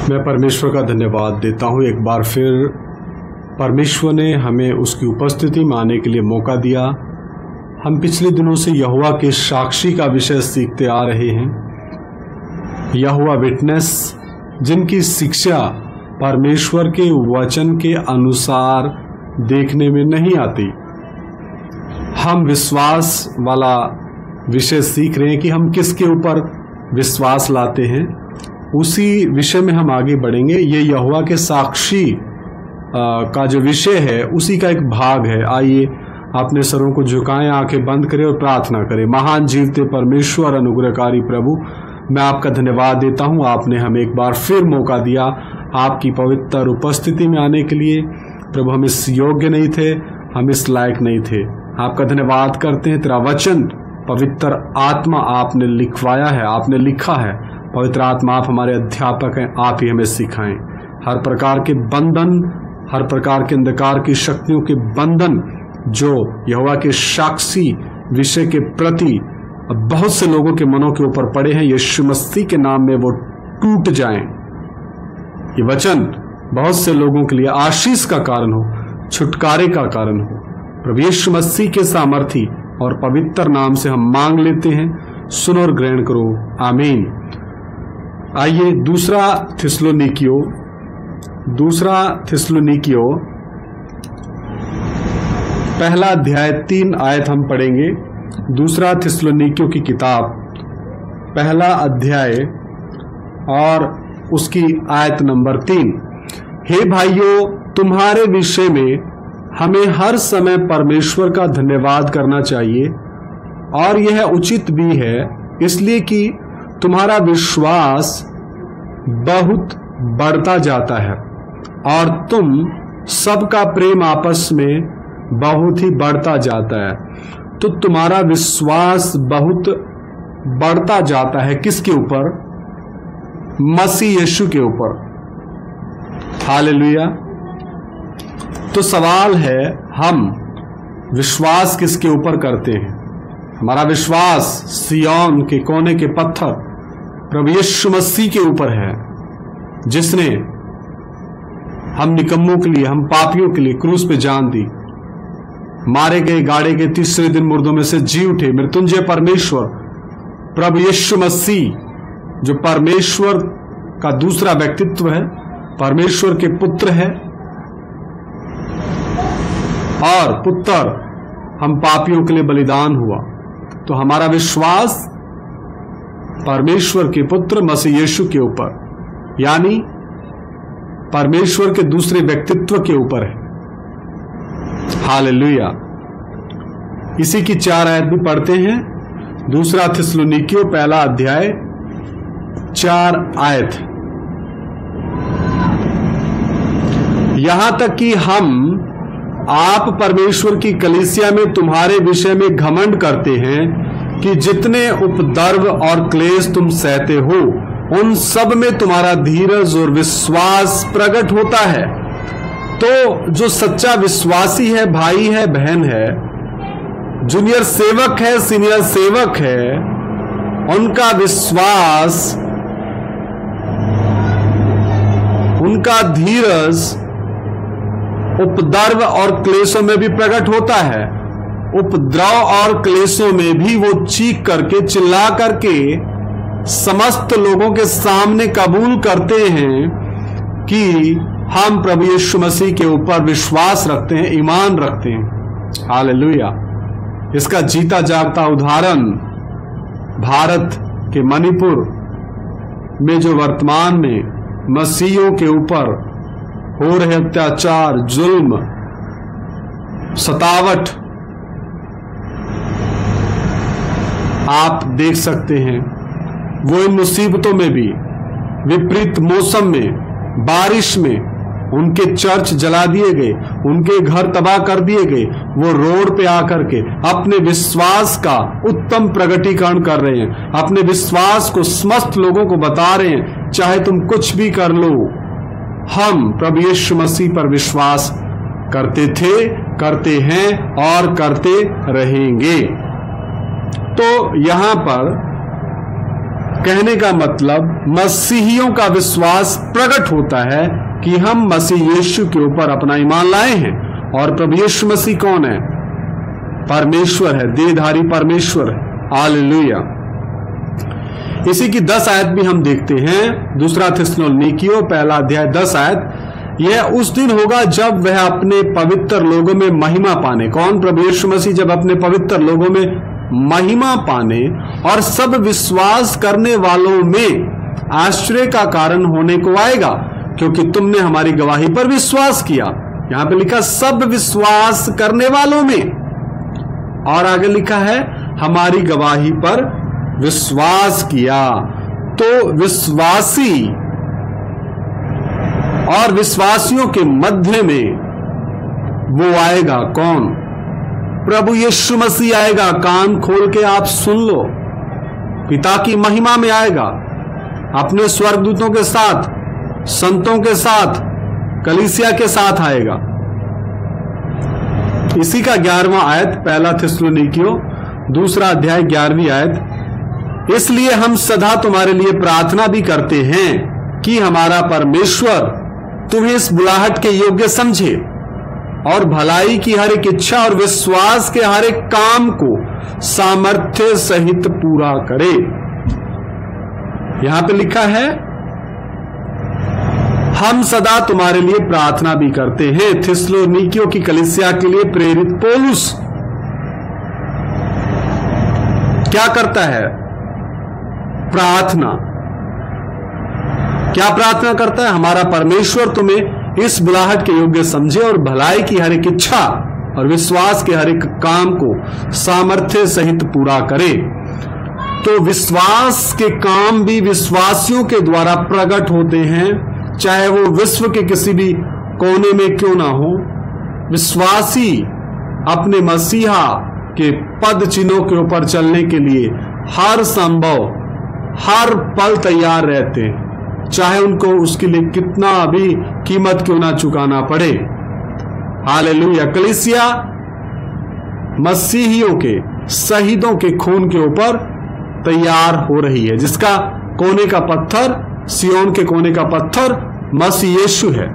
मैं परमेश्वर का धन्यवाद देता हूँ। एक बार फिर परमेश्वर ने हमें उसकी उपस्थिति में आने के लिए मौका दिया। हम पिछले दिनों से यहोवा के साक्षी का विषय सीखते आ रहे हैं। यहोवा विटनेस, जिनकी शिक्षा परमेश्वर के वचन के अनुसार देखने में नहीं आती। हम विश्वास वाला विषय सीख रहे हैं कि हम किसके ऊपर विश्वास लाते हैं, उसी विषय में हम आगे बढ़ेंगे। ये यहोवा के साक्षी का जो विषय है उसी का एक भाग है। आइए अपने सरों को झुकाएं, आंखें बंद करें और प्रार्थना करें। महान जीवते परमेश्वर, अनुग्रहकारी प्रभु, मैं आपका धन्यवाद देता हूं। आपने हमें एक बार फिर मौका दिया आपकी पवित्र उपस्थिति में आने के लिए। प्रभु, हम इस योग्य नहीं थे, हम इस लायक नहीं थे। आपका धन्यवाद करते हैं। तेरा वचन पवित्र आत्मा आपने लिखवाया है, आपने लिखा है। पवित्र आत्मा, आप हमारे अध्यापक हैं, आप ही हमें सिखाएं। हर प्रकार के बंधन, हर प्रकार के अंधकार की शक्तियों के बंधन जो यहोवा के साक्षी विषय के प्रति बहुत से लोगों के मनों के ऊपर पड़े हैं, यीशु मसीह के नाम में वो टूट जाएं। ये वचन बहुत से लोगों के लिए आशीष का कारण हो, छुटकारे का कारण हो। प्रभु यीशु मसीह के सामर्थी और पवित्र नाम से हम मांग लेते हैं। सुनो और ग्रहण करो, आमीन। आइए दूसरा थिस्सलुनीकियों पहला अध्याय 3 आयत हम पढ़ेंगे। दूसरा थिस्सलुनीकियों की किताब पहला अध्याय और उसकी आयत नंबर 3। हे भाइयों, तुम्हारे विषय में हमें हर समय परमेश्वर का धन्यवाद करना चाहिए और यह उचित भी है, इसलिए कि तुम्हारा विश्वास बहुत बढ़ता जाता है और तुम सबका प्रेम आपस में बहुत ही बढ़ता जाता है। तो तुम्हारा विश्वास बहुत बढ़ता जाता है किसके ऊपर? मसीह यीशु के ऊपर। हालेलुया। तो सवाल है, हम विश्वास किसके ऊपर करते हैं? हमारा विश्वास सिय्योन के कोने के पत्थर प्रभु यीशु मसीह के ऊपर है, जिसने हम निकम्मों के लिए, हम पापियों के लिए क्रूस पे जान दी, मारे गए, गाड़े गए, तीसरे दिन मुर्दों में से जी उठे। मृत्युंजय परमेश्वर प्रभु यीशु मसीह, जो परमेश्वर का दूसरा व्यक्तित्व है, परमेश्वर के पुत्र है और पुत्र हम पापियों के लिए बलिदान हुआ। तो हमारा विश्वास परमेश्वर के पुत्र मसीह यीशु के ऊपर, यानी परमेश्वर के दूसरे व्यक्तित्व के ऊपर है। हालेलुया। इसी की 4 आयत भी पढ़ते हैं। दूसरा थिस्सलुनीकियों पहला अध्याय 4 आयत। यहां तक कि आप परमेश्वर की कलीसिया में तुम्हारे विषय में घमंड करते हैं कि जितने उपद्रव और क्लेश तुम सहते हो, उन सब में तुम्हारा धीरज और विश्वास प्रकट होता है। तो जो सच्चा विश्वासी है, भाई है, बहन है, जूनियर सेवक है, सीनियर सेवक है, उनका विश्वास, उनका धीरज उपद्रव और क्लेशों में भी प्रकट होता है। उपद्रव और क्लेशों में भी वो चीख करके, चिल्ला करके समस्त लोगों के सामने कबूल करते हैं कि हम प्रभु यीशु मसीह के ऊपर विश्वास रखते हैं, ईमान रखते हैं। हालेलुया। इसका जीता जागता उदाहरण भारत के मणिपुर में जो वर्तमान में मसीहियों के ऊपर हो रहे अत्याचार, जुल्म, सतावट आप देख सकते हैं। वो इन मुसीबतों में भी, विपरीत मौसम में, बारिश में उनके चर्च जला दिए गए, उनके घर तबाह कर दिए गए। वो रोड पे आकर के अपने विश्वास का उत्तम प्रगटीकरण कर रहे हैं, अपने विश्वास को समस्त लोगों को बता रहे हैं, चाहे तुम कुछ भी कर लो, हम प्रभु यीशु मसीह पर विश्वास करते थे, करते हैं और करते रहेंगे। तो यहां पर कहने का मतलब मसीहियों का विश्वास प्रकट होता है कि हम मसीह यीशु के ऊपर अपना ईमान लाए हैं। और प्रभु यीशु मसीह कौन है? परमेश्वर है, देहधारी परमेश्वर है। हालेलुया। इसी की 10 आयत भी हम देखते हैं। दूसरा थिस्सलुनीकियों पहला अध्याय 10 आयत। यह उस दिन होगा जब वह अपने पवित्र लोगों में महिमा पाने। कौन? प्रभु यीशु मसीह जब अपने पवित्र लोगों में महिमा पाने और सब विश्वास करने वालों में आश्चर्य का कारण होने को आएगा, क्योंकि तुमने हमारी गवाही पर विश्वास किया। यहां पे लिखा सब विश्वास करने वालों में, और आगे लिखा है हमारी गवाही पर विश्वास किया। तो विश्वासी और विश्वासियों के मध्य में वो आएगा। कौन? प्रभु यीशु मसीह आएगा। कान खोल के आप सुन लो। पिता की महिमा में आएगा, अपने स्वर्गदूतों के साथ, संतों के साथ, कलीसिया के साथ आएगा। इसी का 11वां आयत, पहला थिस्सलुनीकियों दूसरा अध्याय 11वीं आयत। इसलिए हम सदा तुम्हारे लिए प्रार्थना भी करते हैं कि हमारा परमेश्वर तुम्हें इस बुलाहट के योग्य समझे और भलाई की हर एक इच्छा और विश्वास के हर एक काम को सामर्थ्य सहित पूरा करे। यहां पे लिखा है हम सदा तुम्हारे लिए प्रार्थना भी करते हैं। थिस्सलुनीकियों की कलीसिया के लिए प्रेरित पौलुस क्या करता है? प्रार्थना। क्या प्रार्थना करता है? हमारा परमेश्वर तुम्हें इस बुलाहट के योग्य समझे और भलाई की हर एक इच्छा और विश्वास के हर एक काम को सामर्थ्य सहित पूरा करे। तो विश्वास के काम भी विश्वासियों के द्वारा प्रकट होते हैं, चाहे वो विश्व के किसी भी कोने में क्यों ना हो। विश्वासी अपने मसीहा के पद चिन्हों के ऊपर चलने के लिए हर संभव हर पल तैयार रहते हैं, चाहे उनको उसके लिए कितना भी कीमत क्यों ना चुकाना पड़े। हालेलुया। कलीसिया मसीहियों के शहीदों के खून के ऊपर तैयार हो रही है, जिसका कोने का पत्थर, सियोन के कोने का पत्थर मसीह यीशु है।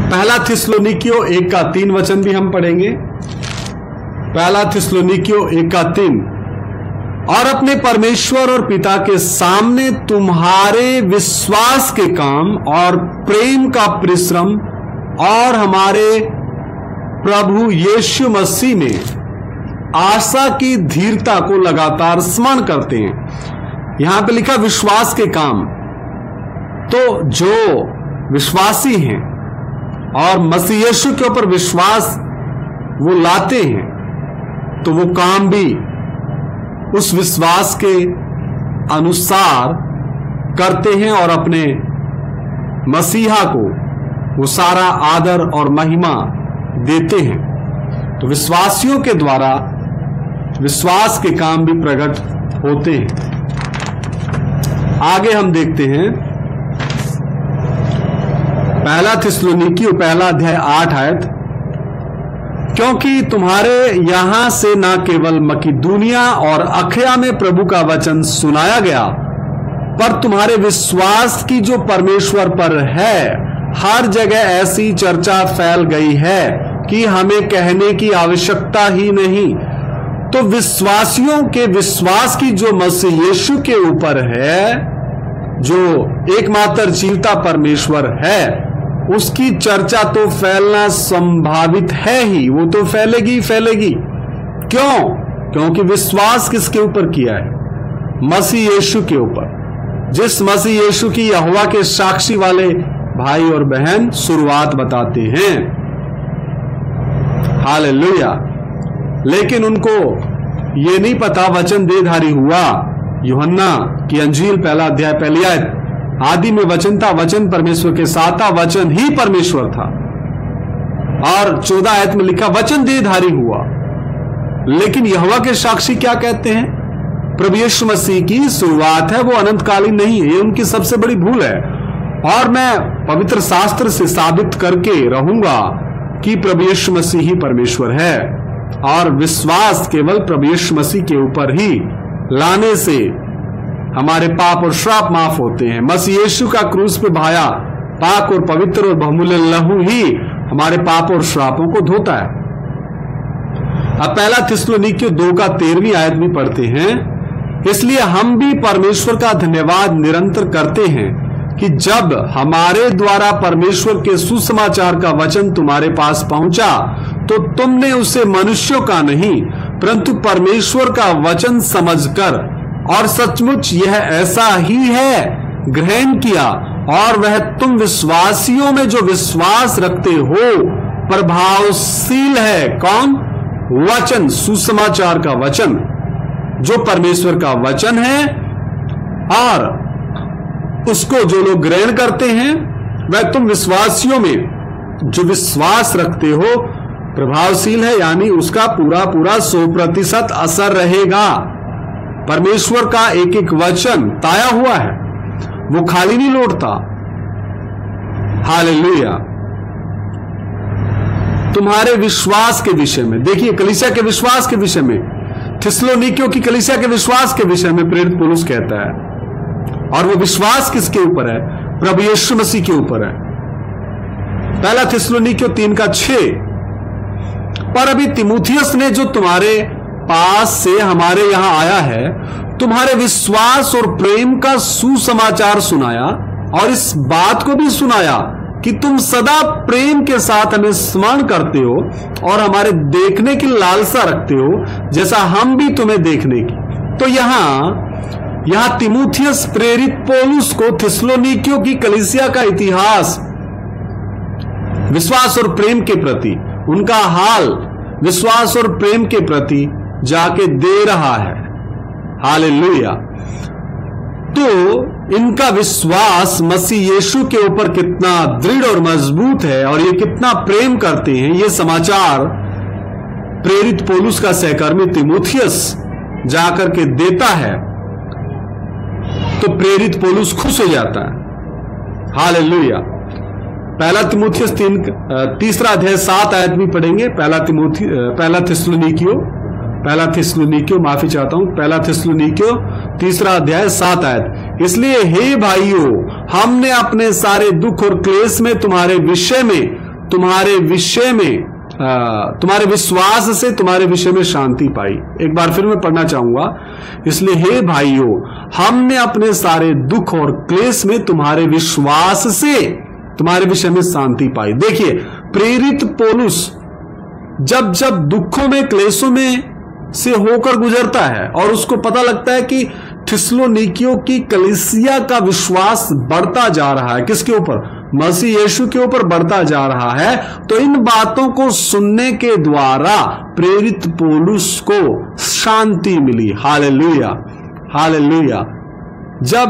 पहला थिस्सलुनीकियों 1:3 वचन भी हम पढ़ेंगे। पहला थिस्सलुनीकियों 1:3। और अपने परमेश्वर और पिता के सामने तुम्हारे विश्वास के काम और प्रेम का परिश्रम और हमारे प्रभु यीशु मसीह में आशा की धीरता को लगातार स्मरण करते हैं। यहां पे लिखा विश्वास के काम। तो जो विश्वासी हैं और मसीह यीशु के ऊपर विश्वास वो लाते हैं, तो वो काम भी उस विश्वास के अनुसार करते हैं और अपने मसीहा को वो सारा आदर और महिमा देते हैं। तो विश्वासियों के द्वारा विश्वास के काम भी प्रकट होते हैं। आगे हम देखते हैं पहला थिस्सलुनीकियों पहला अध्याय 8 आयत। क्योंकि तुम्हारे यहां से न केवल मकिदुनिया और अखया में प्रभु का वचन सुनाया गया, पर तुम्हारे विश्वास की जो परमेश्वर पर है हर जगह ऐसी चर्चा फैल गई है कि हमें कहने की आवश्यकता ही नहीं। तो विश्वासियों के विश्वास की जो मसीह यीशु के ऊपर है, जो एकमात्र जीवता परमेश्वर है, उसकी चर्चा तो फैलना संभावित है ही। वो तो फैलेगी ही फैलेगी। क्यों? क्योंकि विश्वास किसके ऊपर किया है? मसीह यीशु के ऊपर। जिस मसीह यीशु की यहोवा के साक्षी वाले भाई और बहन शुरुआत बताते हैं। हालेलुया। लेकिन उनको ये नहीं पता वचन देहधारी हुआ। यूहन्ना की अंजील पहला अध्याय पहली आयत। आदि में वचन था, वचन परमेश्वर के साथ था, वचन ही परमेश्वर था। और 14 आयत में लिखा वचन देहधारी हुआ। लेकिन यहोवा के साक्षी क्या कहते हैं? प्रभु यीशु मसीह की शुरुआत है, वो अनंतकालीन नहीं है। ये उनकी सबसे बड़ी भूल है। और मैं पवित्र शास्त्र से साबित करके रहूंगा कि प्रभु यीशु मसीह ही परमेश्वर है और विश्वास केवल प्रभु यीशु मसीह के ऊपर ही लाने से हमारे पाप और श्राप माफ होते हैं। मसीह यीशु का क्रूस पे भाया पाक और पवित्र और बहुमूल्य लहू ही हमारे पाप और श्रापों को धोता है। अब पहला थिस्सलुनीकियों 2:13 आयत भी पढ़ते हैं। इसलिए हम भी परमेश्वर का धन्यवाद निरंतर करते हैं कि जब हमारे द्वारा परमेश्वर के सुसमाचार का वचन तुम्हारे पास पहुंचा तो तुमने उसे मनुष्यों का नहीं परंतु परमेश्वर का वचन समझकर और सचमुच यह ऐसा ही है ग्रहण किया, और वह तुम विश्वासियों में जो विश्वास रखते हो प्रभावशील है। कौन? वचन, सुसमाचार का वचन, जो परमेश्वर का वचन है, और उसको जो लोग ग्रहण करते हैं वह तुम विश्वासियों में जो विश्वास रखते हो प्रभावशील है, यानी उसका पूरा पूरा 100% असर रहेगा। परमेश्वर का एक एक वचन ताया हुआ है, वो खाली नहीं लौटता। हालेलुया। तुम्हारे विश्वास के विषय में देखिए, कलीसिया के विश्वास के विषय में, थिस्सलुनीकियों की कलीसिया के विश्वास के विषय में प्रेरित पौलुस कहता है, और वो विश्वास किसके ऊपर है? प्रभु यीशु मसीह के ऊपर है। पहला थिस्सलुनीकियों 3:6, पर अभी तीमुथियुस ने जो तुम्हारे पास से हमारे यहां आया है तुम्हारे विश्वास और प्रेम का सुसमाचार सुनाया, और इस बात को भी सुनाया कि तुम सदा प्रेम के साथ हमें स्मरण करते हो और हमारे देखने की लालसा रखते हो, जैसा हम भी तुम्हें देखने की। तो यहां तीमुथियुस प्रेरित पौलुस को थिस्सलुनीकियों की कलीसिया का इतिहास, विश्वास और प्रेम के प्रति उनका हाल, विश्वास और प्रेम के प्रति जाके दे रहा है। हालेलुया। तो इनका विश्वास मसीह यीशु के ऊपर कितना दृढ़ और मजबूत है और ये कितना प्रेम करते हैं, ये समाचार प्रेरित पौलुस का सहकर्मी तीमुथियुस जाकर के देता है, तो प्रेरित पौलुस खुश हो जाता है। हालेलुया। पहला तीमुथियुस 3 7 आयत भी पढ़ेंगे। पहला थिस्सलुनीकियों माफी चाहता हूं, पहला थिस्सलुनीकियों 3 7 आयत। इसलिए हे भाइयों, हमने अपने सारे दुख और क्लेश में तुम्हारे विश्वास से तुम्हारे विषय में शांति पाई। एक बार फिर मैं पढ़ना चाहूंगा। इसलिए हे भाइयों, हमने अपने सारे दुख और क्लेश में तुम्हारे विश्वास से तुम्हारे विषय में शांति पाई। देखिए, प्रेरित पौलुस जब जब दुखों में क्लेशों में से होकर गुजरता है और उसको पता लगता है कि थिस्सलुनीकियों की कलीसिया का विश्वास बढ़ता जा रहा है, किसके ऊपर? मसीह यीशु के ऊपर बढ़ता जा रहा है, तो इन बातों को सुनने के द्वारा प्रेरित पौलुस को शांति मिली। Hallelujah, hallelujah. जब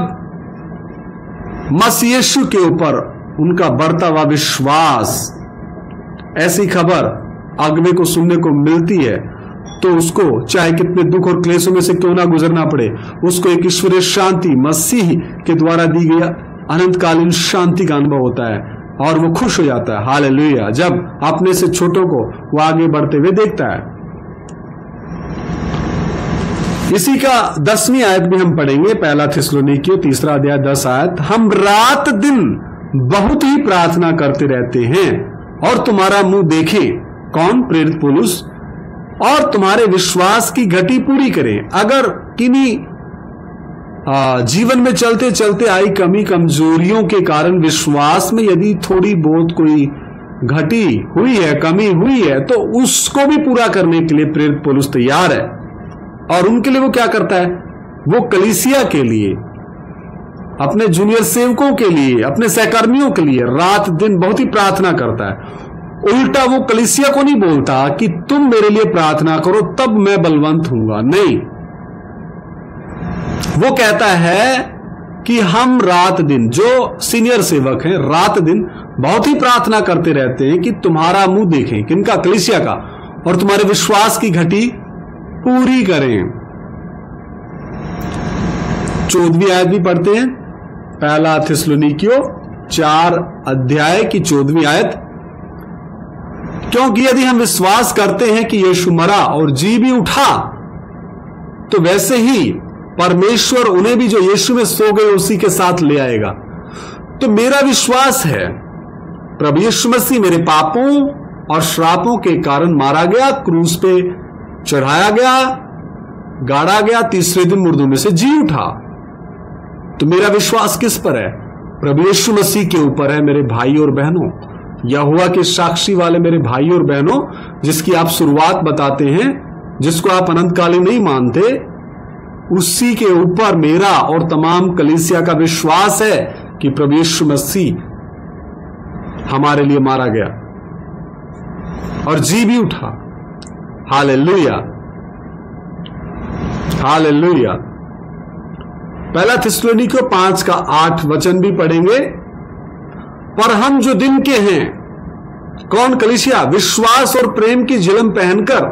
मसीह यीशु के ऊपर उनका बढ़ता हुआ विश्वास, ऐसी खबर अगुवे को सुनने को मिलती है, तो उसको चाहे कितने दुख और क्लेशों में से क्यों ना गुजरना पड़े, उसको एक ईश्वरीय शांति, मसीह के द्वारा दी गई अनंतकालीन शांति का अनुभव होता है और वो खुश हो जाता है। हालेलुया। जब अपने से छोटों को वो आगे बढ़ते हुए देखता है। इसी का 10वीं आयत भी हम पढ़ेंगे। पहला थिस्सलुनीकियों 3 10 हम रात दिन बहुत ही प्रार्थना करते रहते हैं और तुम्हारा मुंह देखें। कौन? प्रेरित पौलुस। और तुम्हारे विश्वास की घटी पूरी करें। अगर किन्हीं जीवन में चलते चलते आई कमी कमजोरियों के कारण विश्वास में यदि थोड़ी बहुत कोई घटी हुई है, कमी हुई है, तो उसको भी पूरा करने के लिए प्रेरित पौलुस तैयार है। और उनके लिए वो क्या करता है? वो कलीसिया के लिए, अपने जूनियर सेवकों के लिए, अपने सहकर्मियों के लिए रात दिन बहुत ही प्रार्थना करता है। उल्टा वो कलीसिया को नहीं बोलता कि तुम मेरे लिए प्रार्थना करो तब मैं बलवंत हूंगा, नहीं। वो कहता है कि हम रात दिन, जो सीनियर सेवक हैं, रात दिन बहुत ही प्रार्थना करते रहते हैं कि तुम्हारा मुंह देखें, किनका? कलीसिया का, और तुम्हारे विश्वास की घटी पूरी करें। 14वीं आयत भी पढ़ते हैं। पहला थिस्सलुनीकियों 4 की 14वीं आयत। क्योंकि यदि हम विश्वास करते हैं कि यीशु मरा और जी भी उठा, तो वैसे ही परमेश्वर उन्हें भी जो यीशु में सो गए उसी के साथ ले आएगा। तो मेरा विश्वास है प्रभु यीशु मसीह मेरे पापों और श्रापों के कारण मारा गया, क्रूस पे चढ़ाया गया, गाड़ा गया, तीसरे दिन मुर्दों में से जी उठा। तो मेरा विश्वास किस पर है? प्रभु यीशु मसीह के ऊपर है। मेरे भाई और बहनों, यहोवा के साक्षी वाले मेरे भाई और बहनों, जिसकी आप शुरुआत बताते हैं, जिसको आप अनंतकालीन नहीं मानते, उसी के ऊपर मेरा और तमाम कलीसिया का विश्वास है कि प्रभु यीशु मसीह हमारे लिए मारा गया और जी भी उठा। Hallelujah, hallelujah. पहला थिस्सलुनीकियों 5:8 वचन भी पढ़ेंगे। पर हम जो दिन के हैं, कौन? कलीसिया, विश्वास और प्रेम की झिलम पहनकर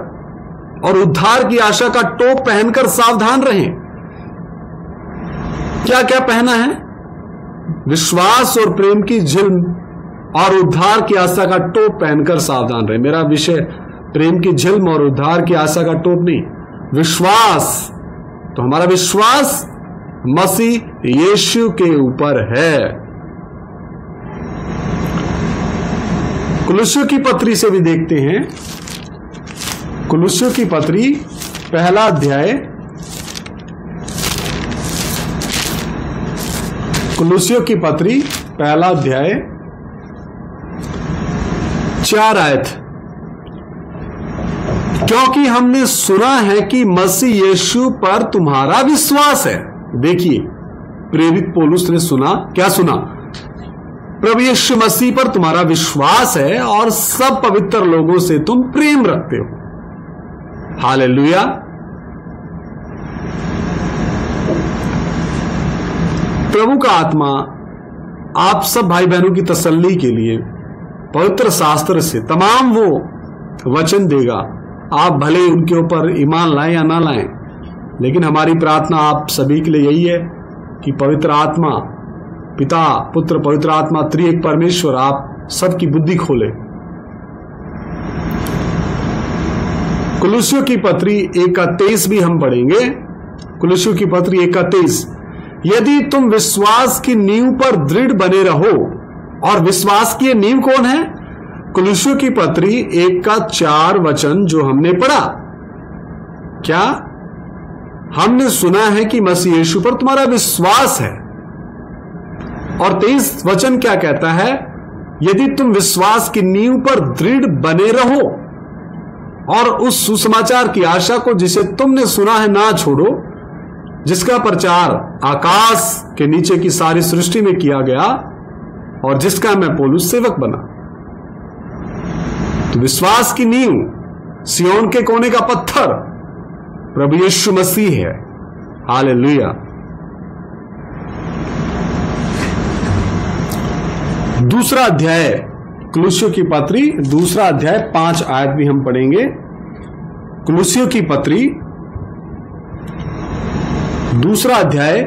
और उद्धार की आशा का टोप पहनकर सावधान रहें। क्या क्या पहना है? विश्वास और प्रेम की झिलम और उद्धार की आशा का टोप पहनकर सावधान रहे। मेरा विषय प्रेम की झिलम और उद्धार की आशा का टोप नहीं, विश्वास। तो हमारा विश्वास मसीह यीशु के ऊपर है। कुलुस्सियों की पत्री से भी देखते हैं। कुलुस्सियों की पत्री पहला अध्याय, कुलुस्सियों की पत्री पहला अध्याय 4 आयत। क्योंकि हमने सुना है कि मसीह यीशु पर तुम्हारा विश्वास है। देखिए, प्रेरित पौलुस ने सुना, क्या सुना? प्रभु यीशु मसीह पर तुम्हारा विश्वास है और सब पवित्र लोगों से तुम प्रेम रखते हो। हालेलुया। प्रभु का आत्मा आप सब भाई बहनों की तसल्ली के लिए पवित्र शास्त्र से तमाम वो वचन देगा। आप भले उनके ऊपर ईमान लाएं या ना लाएं, लेकिन हमारी प्रार्थना आप सभी के लिए यही है कि पवित्र आत्मा, पिता, पुत्र, पवित्र आत्मा, त्रिएक परमेश्वर आप सबकी बुद्धि खोले। कुलुस्सियों की पत्री 1:23 भी हम पढ़ेंगे। कुलुस्सियों की पत्री 1:23, यदि तुम विश्वास की नींव पर दृढ़ बने रहो। और विश्वास की नींव कौन है? कुलुस्सियों की पत्री 1:4 वचन जो हमने पढ़ा। क्या? हमने सुना है कि मसीह यीशु पर तुम्हारा विश्वास है। और 23 वचन क्या कहता है? यदि तुम विश्वास की नींव पर दृढ़ बने रहो और उस सुसमाचार की आशा को जिसे तुमने सुना है ना छोड़ो, जिसका प्रचार आकाश के नीचे की सारी सृष्टि में किया गया और जिसका मैं पौलुस सेवक बना। तो विश्वास की नींव, सियोन के कोने का पत्थर प्रभु यीशु मसीह है। हालेलुया। दूसरा अध्याय कुलुस्सियों की पत्री, दूसरा अध्याय 5 आयत भी हम पढ़ेंगे। कुलुस्सियों की पत्री दूसरा अध्याय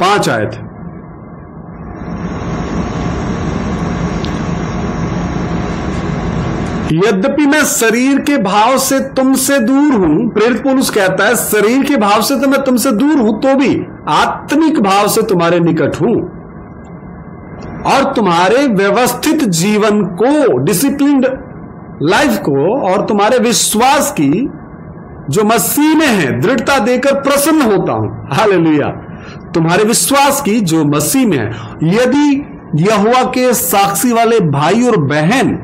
5 आयत। यद्यपि मैं शरीर के भाव से तुमसे दूर हूं, प्रेरित पौलुस कहता है शरीर के भाव से तो मैं तुमसे दूर हूं, तो भी आत्मिक भाव से तुम्हारे निकट हूं और तुम्हारे व्यवस्थित जीवन को, डिसिप्लिन्ड लाइफ को और तुम्हारे विश्वास की जो मसीह में है दृढ़ता देकर प्रसन्न होता हूं। हालेलुया। तुम्हारे विश्वास की जो मसीह में है। यदि यहोवा के साक्षी वाले भाई और बहन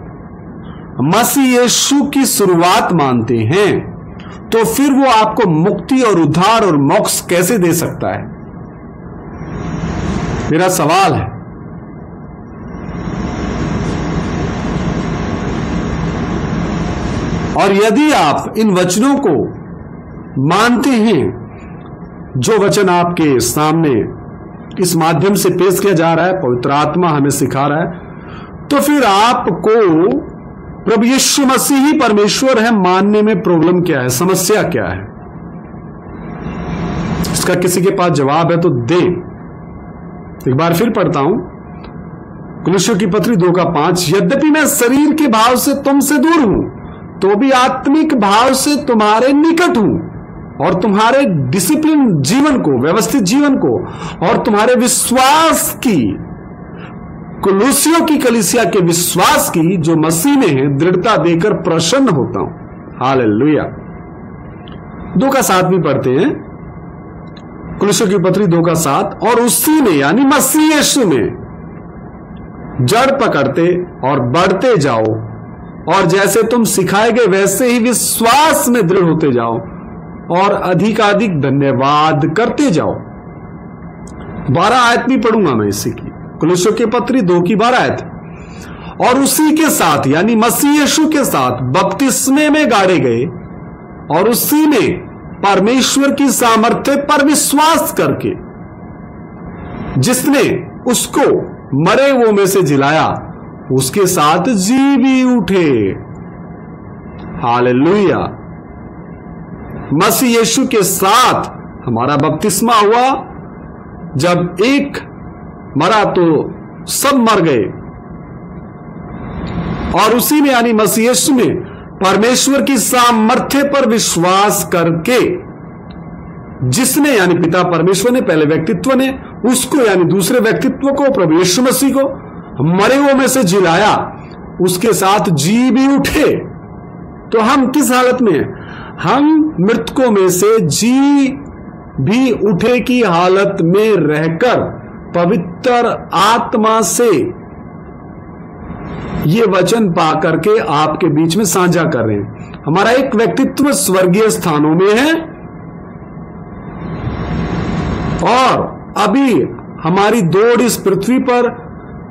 मसीह यीशु की शुरुआत मानते हैं, तो फिर वो आपको मुक्ति और उद्धार और मोक्ष कैसे दे सकता है? मेरा सवाल है। और यदि आप इन वचनों को मानते हैं, जो वचन आपके सामने इस माध्यम से पेश किया जा रहा है, पवित्र आत्मा हमें सिखा रहा है, तो फिर आपको प्रभु यीशु मसीह ही परमेश्वर है मानने में प्रॉब्लम क्या है, समस्या क्या है? इसका किसी के पास जवाब है तो दे। एक बार फिर पढ़ता हूं, कुलुस्सियों की पत्री 2:5, यद्यपि मैं शरीर के भाव से तुमसे दूर हूं, तो भी आत्मिक भाव से तुम्हारे निकट हूं और तुम्हारे डिसिप्लिन जीवन को, व्यवस्थित जीवन को, और तुम्हारे विश्वास की, कुलुसियों की कलीसिया के विश्वास की जो मसीह में है, दृढ़ता देकर प्रसन्न होता हूं। हालेलुया। 2:7 भी पढ़ते हैं, कुलुसियों की पत्री 2:7, और उसी में यानी मसीह यीशु में जड़ पकड़ते और बढ़ते जाओ, और जैसे तुम सिखाए गए वैसे ही विश्वास में दृढ़ होते जाओ और अधिकाधिक धन्यवाद करते जाओ। 12 आयत भी पढ़ूंगा मैं इसी की, कुलुसियों की पत्री 2:12 आयत। और उसी के साथ यानी मसीह यीशु के साथ बपतिस्मे में गाड़े गए, और उसी में परमेश्वर की सामर्थ्य पर विश्वास करके, जिसने उसको मरे हुओं में से जिलाया, उसके साथ जी भी उठे। हालेलुया। मसीह यीशु के साथ हमारा बपतिस्मा हुआ। जब एक मरा तो सब मर गए, और उसी में यानी मसीह यीशु में परमेश्वर की सामर्थ्य पर विश्वास करके, जिसने यानी पिता परमेश्वर ने, पहले व्यक्तित्व ने, उसको यानी दूसरे व्यक्तित्व को, प्रभु यीशु मसीह को मरे हुओं में से जिलाया, उसके साथ जी भी उठे। तो हम किस हालत में हैं? हम मृतकों में से जी भी उठे की हालत में रहकर पवित्र आत्मा से ये वचन पा करके आपके बीच में साझा कर रहे हैं। हमारा एक व्यक्तित्व स्वर्गीय स्थानों में है, और अभी हमारी दौड़ इस पृथ्वी पर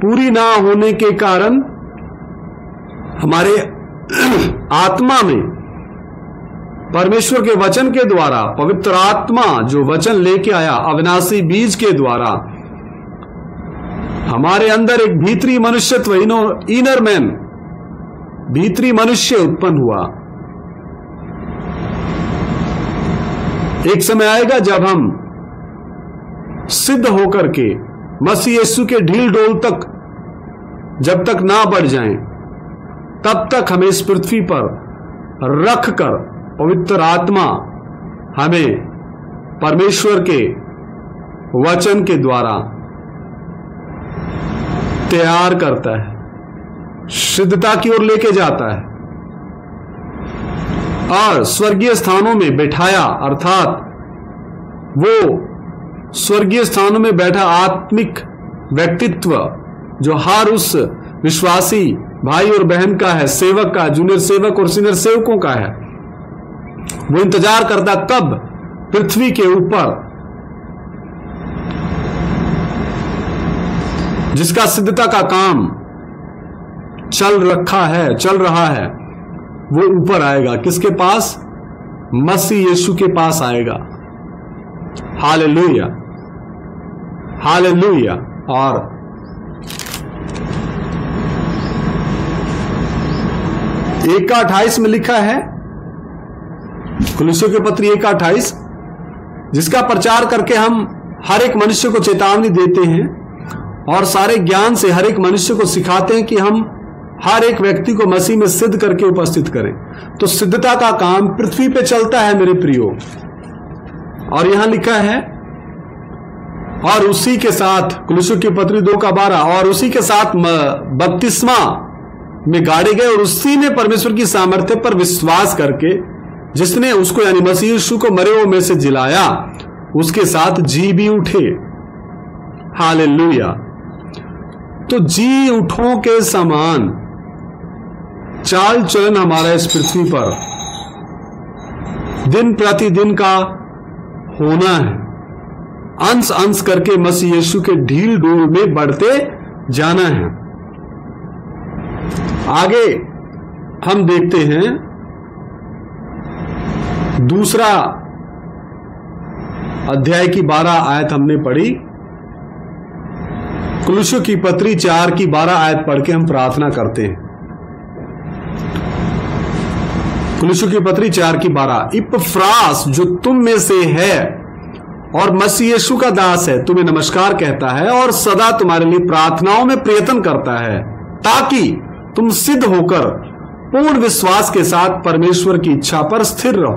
पूरी ना होने के कारण हमारे आत्मा में परमेश्वर के वचन के द्वारा, पवित्र आत्मा जो वचन लेके आया अविनाशी बीज के द्वारा, हमारे अंदर एक भीतरी मनुष्यत्व, इनर मैन, भीतरी मनुष्य उत्पन्न हुआ। एक समय आएगा जब हम सिद्ध होकर के मसीह यीशु के ढील डोल तक जब तक ना बढ़ जाएं, तब तक हमें इस पृथ्वी पर रख कर पवित्र आत्मा हमें परमेश्वर के वचन के द्वारा तैयार करता है, सिद्धता की ओर लेके जाता है, और स्वर्गीय स्थानों में बैठाया, अर्थात वो स्वर्गीय स्थानों में बैठा आत्मिक व्यक्तित्व जो हर उस विश्वासी भाई और बहन का है, सेवक का, जूनियर सेवक और सीनियर सेवकों का है, वो इंतजार करता कब पृथ्वी के ऊपर जिसका सिद्धता का काम चल रहा है, वो ऊपर आएगा। किसके पास? मसीह यीशु के पास आएगा। Hallelujah, hallelujah. और एक का 28 में लिखा है, कुलुसियों की पत्री 1:28, जिसका प्रचार करके हम हर एक मनुष्य को चेतावनी देते हैं और सारे ज्ञान से हर एक मनुष्य को सिखाते हैं कि हम हर एक व्यक्ति को मसीह में सिद्ध करके उपस्थित करें। तो सिद्धता का काम पृथ्वी पे चलता है मेरे प्रियो। और यहां लिखा है, और उसी के साथ, कुलुसियों की पत्री 2:12, और उसी के साथ बपतिस्मा में गाड़े गए, और उसी ने परमेश्वर की सामर्थ्य पर विश्वास करके, जिसने उसको यानी मसीह यीशु को मरे हुओं में से जिलाया, उसके साथ जी भी उठे। हालेलुया। तो जी उठों के समान चाल चलन हमारा इस पृथ्वी पर दिन प्रतिदिन का होना है, अंश अंश करके मसीह यीशु के ढील डोल में बढ़ते जाना है। आगे हम देखते हैं, दूसरा अध्याय की 12 आयत हमने पढ़ी। कुलुसियों की पत्री 4 की 12 आयत पढ़ के हम प्रार्थना करते हैं। कुलुसियों की पत्री 4 की 12, इपफ्रास जो तुम में से है और मसीह यीशु का दास है, तुम्हें नमस्कार कहता है और सदा तुम्हारे लिए प्रार्थनाओं में प्रयत्न करता है, ताकि तुम सिद्ध होकर पूर्ण विश्वास के साथ परमेश्वर की इच्छा पर स्थिर रहो।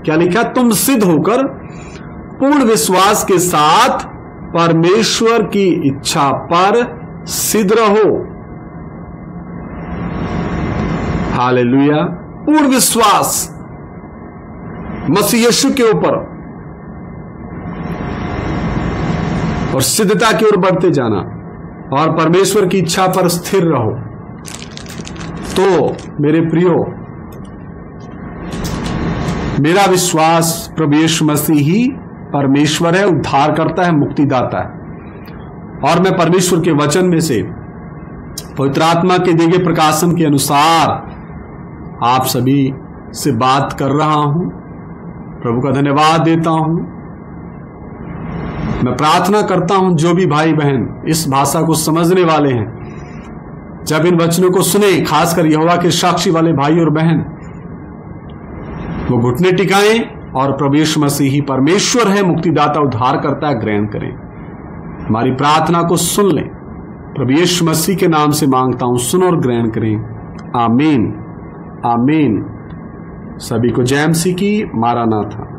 क्या लिखा? तुम सिद्ध होकर पूर्ण विश्वास के साथ परमेश्वर की इच्छा पर सिद्ध रहो। हालेलुया। पूर्ण विश्वास मसीह यीशु के ऊपर और सिद्धता की ओर बढ़ते जाना और परमेश्वर की इच्छा पर स्थिर रहो। तो मेरे प्रियो, मेरा विश्वास प्रभु यीशु मसीह ही परमेश्वर है, उद्धार करता है, मुक्तिदाता है। और मैं परमेश्वर के वचन में से पवित्र आत्मा के दिए गए प्रकाशन के अनुसार आप सभी से बात कर रहा हूं। प्रभु का धन्यवाद देता हूं। मैं प्रार्थना करता हूं जो भी भाई बहन इस भाषा को समझने वाले हैं, जब इन वचनों को सुने, खासकर यहोवा के साक्षी वाले भाई और बहन, वो घुटने टिकाएं और प्रभु यीशु मसीह ही परमेश्वर है, मुक्तिदाता, उद्धार करता है, ग्रहण करें। हमारी प्रार्थना को सुन लें। प्रभु यीशु मसीह के नाम से मांगता हूं, सुनो और ग्रहण करें। आमीन, आमीन। सभी को जय मसीह की। मारानाथा।